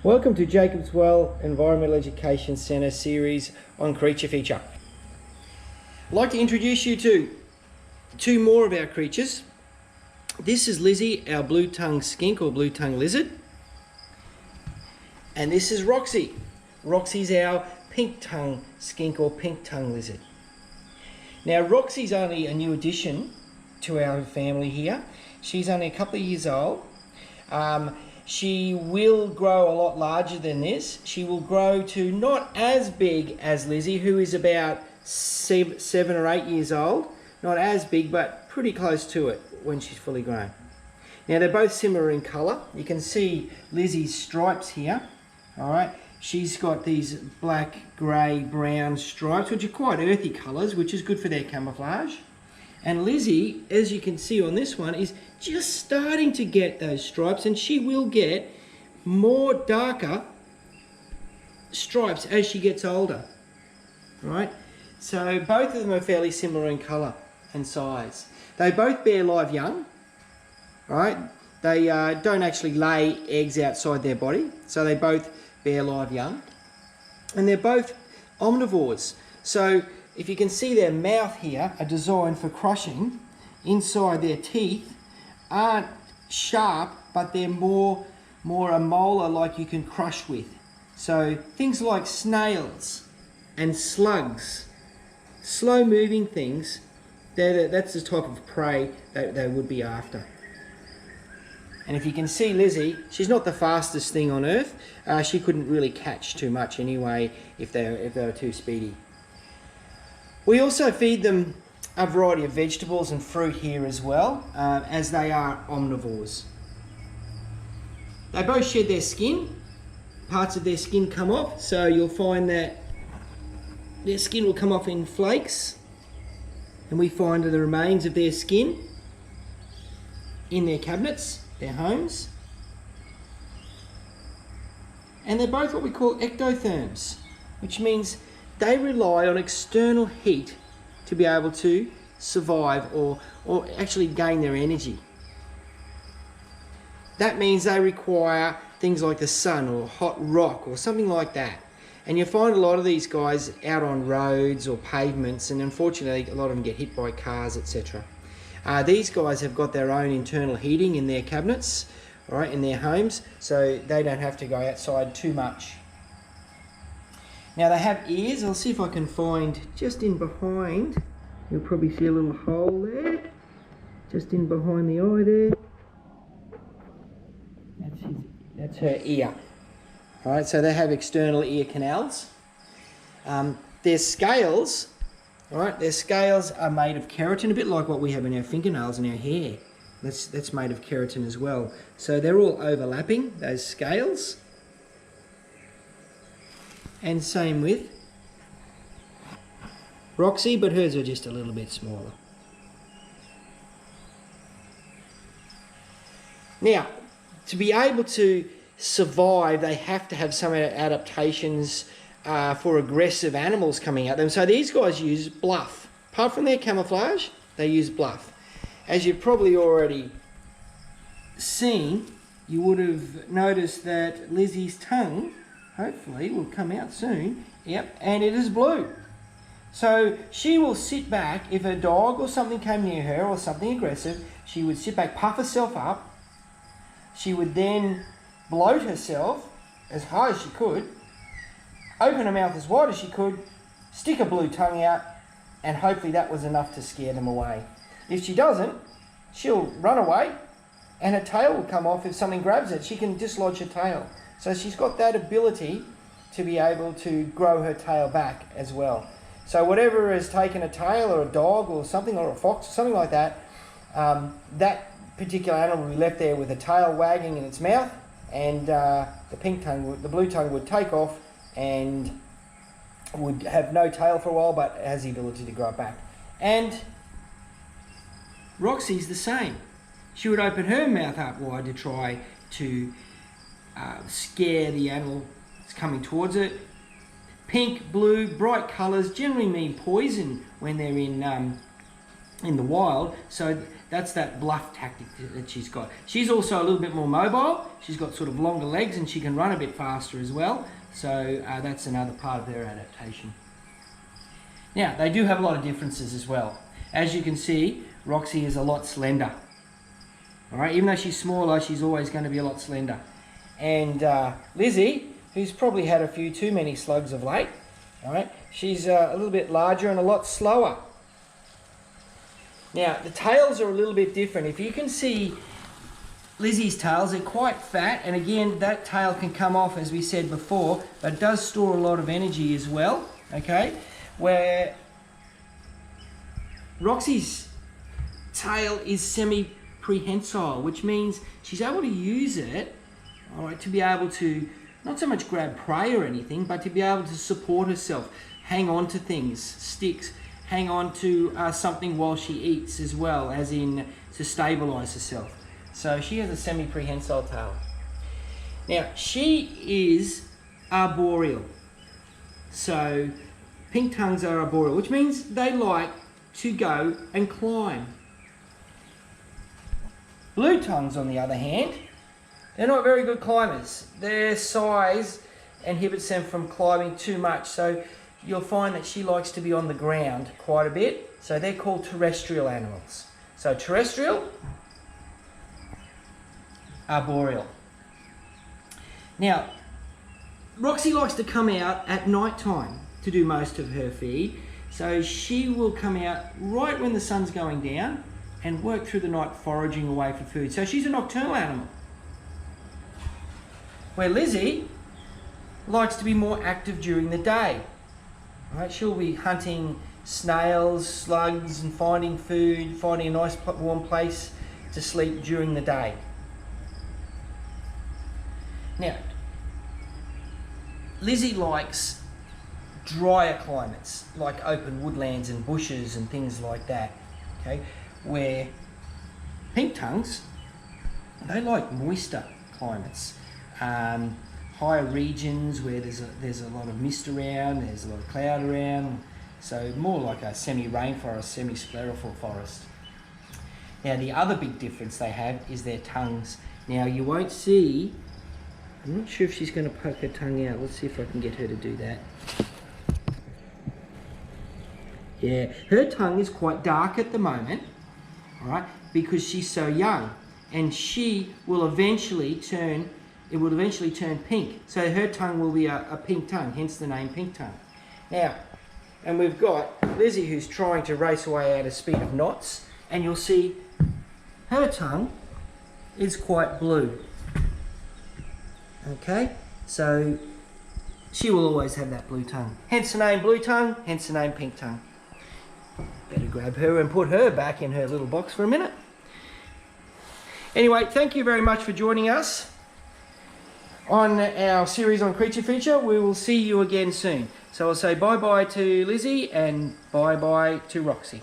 Welcome to Jacob's Well Environmental Education Centre series on Creature Feature. I'd like to introduce you to two more of our creatures. This is Lizzy, our blue-tongued skink or blue-tongued lizard. And this is Roxy. Roxy's our pink-tongued skink or pink-tongued lizard. Now Roxy's only a new addition to our family here. She's only a couple of years old. She will grow a lot larger than this. She will grow to not as big as Lizzy, who is about 7 or 8 years old. Not as big, but pretty close to it when she's fully grown. Now they're both similar in colour. You can see Lizzy's stripes here. All right, she's got these black, grey, brown stripes, which are quite earthy colours, which is good for their camouflage. And Lizzy, as you can see on this one, is just starting to get those stripes, and she will get more darker stripes as she gets older, right? So both of them are fairly similar in colour and size. They both bear live young, right? They don't actually lay eggs outside their body, so they both bear live young. And they're both omnivores. So if you can see their mouth here are designed for crushing. Inside their teeth aren't sharp, but they're more a molar like you can crush with. So things like snails and slugs, slow moving things, that's the type of prey that they would be after. And if you can see Lizzy, she's not the fastest thing on earth. She couldn't really catch too much anyway if they were too speedy. We also feed them a variety of vegetables and fruit here as well, as they are omnivores. They both shed their skin. Parts of their skin come off, so you'll find that their skin will come off in flakes, and we find the remains of their skin in their cabinets, their homes. And they're both what we call ectotherms, which means they rely on external heat to be able to survive or actually gain their energy. That means they require things like the sun or hot rock or something like that. And you find a lot of these guys out on roads or pavements, and unfortunately a lot of them get hit by cars, etc. These guys have got their own internal heating in their cabinets, right, in their homes, so they don't have to go outside too much. Now they have ears. I'll see if I can find just in behind. You'll probably see a little hole there, just in behind the eye there. That's her ear. All right, so they have external ear canals. Their scales, all right, their scales are made of keratin, a bit like what we have in our fingernails and our hair. That's made of keratin as well. So they're all overlapping, those scales. And same with Roxy, but hers are just a little bit smaller. Now, to be able to survive, they have to have some adaptations for aggressive animals coming at them. So these guys use bluff. Apart from their camouflage, they use bluff. As you've probably already seen, you would have noticed that Lizzy's tongue, hopefully, will come out soon. Yep, and it is blue. So she will sit back. If a dog or something came near her or something aggressive, she would sit back, puff herself up. She would then bloat herself as high as she could, open her mouth as wide as she could, stick a blue tongue out, and hopefully that was enough to scare them away. If she doesn't, she'll run away, and her tail will come off if something grabs it. She can dislodge her tail. So she's got that ability to be able to grow her tail back as well. So whatever has taken a tail, or a dog or something, or a fox or something like that, that particular animal will be left there with a tail wagging in its mouth, and the blue tongue would take off and would have no tail for a while, but has the ability to grow it back. And Roxy's the same. She would open her mouth up wide to try to scare the animal that's coming towards it. Pink, blue, bright colours generally mean poison when they're in in the wild. So that's that bluff tactic that she's got. She's also a little bit more mobile. She's got sort of longer legs and she can run a bit faster as well. So that's another part of their adaptation. Now, they do have a lot of differences as well. As you can see, Roxy is a lot slender. All right, even though she's smaller, she's always going to be a lot slender. And Lizzy, who's probably had a few too many slugs of late, all right, she's a little bit larger and a lot slower. Now, the tails are a little bit different. If you can see Lizzy's tails, they're quite fat, and again, that tail can come off, as we said before, but it does store a lot of energy as well, okay? Where Roxy's tail is semi-prehensile, which means she's able to use it, all right, to be able to not so much grab prey or anything, but to be able to support herself, hang on to things, sticks, hang on to something while she eats as well, as in to stabilize herself. So she has a semi-prehensile tail. Now, she is arboreal. So pink tongues are arboreal, which means they like to go and climb. Blue tongues, on the other hand, they're not very good climbers. Their size inhibits them from climbing too much. So you'll find that she likes to be on the ground quite a bit. So they're called terrestrial animals. So terrestrial, arboreal. Now, Roxy likes to come out at night time to do most of her feed. So she will come out right when the sun's going down and work through the night foraging away for food. So she's a nocturnal animal. Where Lizzy likes to be more active during the day. Right? She'll be hunting snails, slugs, and finding food, finding a nice warm place to sleep during the day. Now, Lizzy likes drier climates, like open woodlands and bushes and things like that, okay? Where pink tongues, they like moister climates. Higher regions where there's a lot of mist around, there's a lot of cloud around, so more like a semi-rainforest, semi-sclerophyll forest. Now, the other big difference they have is their tongues. Now, you won't see, I'm not sure if she's going to poke her tongue out. Let's see if I can get her to do that. Yeah, her tongue is quite dark at the moment, all right, because she's so young, and she will eventually turn, it will eventually turn pink. So her tongue will be a pink tongue, hence the name pink tongue. Now, and we've got Lizzy, who's trying to race away at a speed of knots, and you'll see her tongue is quite blue. Okay, so she will always have that blue tongue. Hence the name blue tongue, hence the name pink tongue. Better grab her and put her back in her little box for a minute. Anyway, thank you very much for joining us on our series on Creature Feature. We will see you again soon. So I'll say bye-bye to Lizzy and bye-bye to Roxy.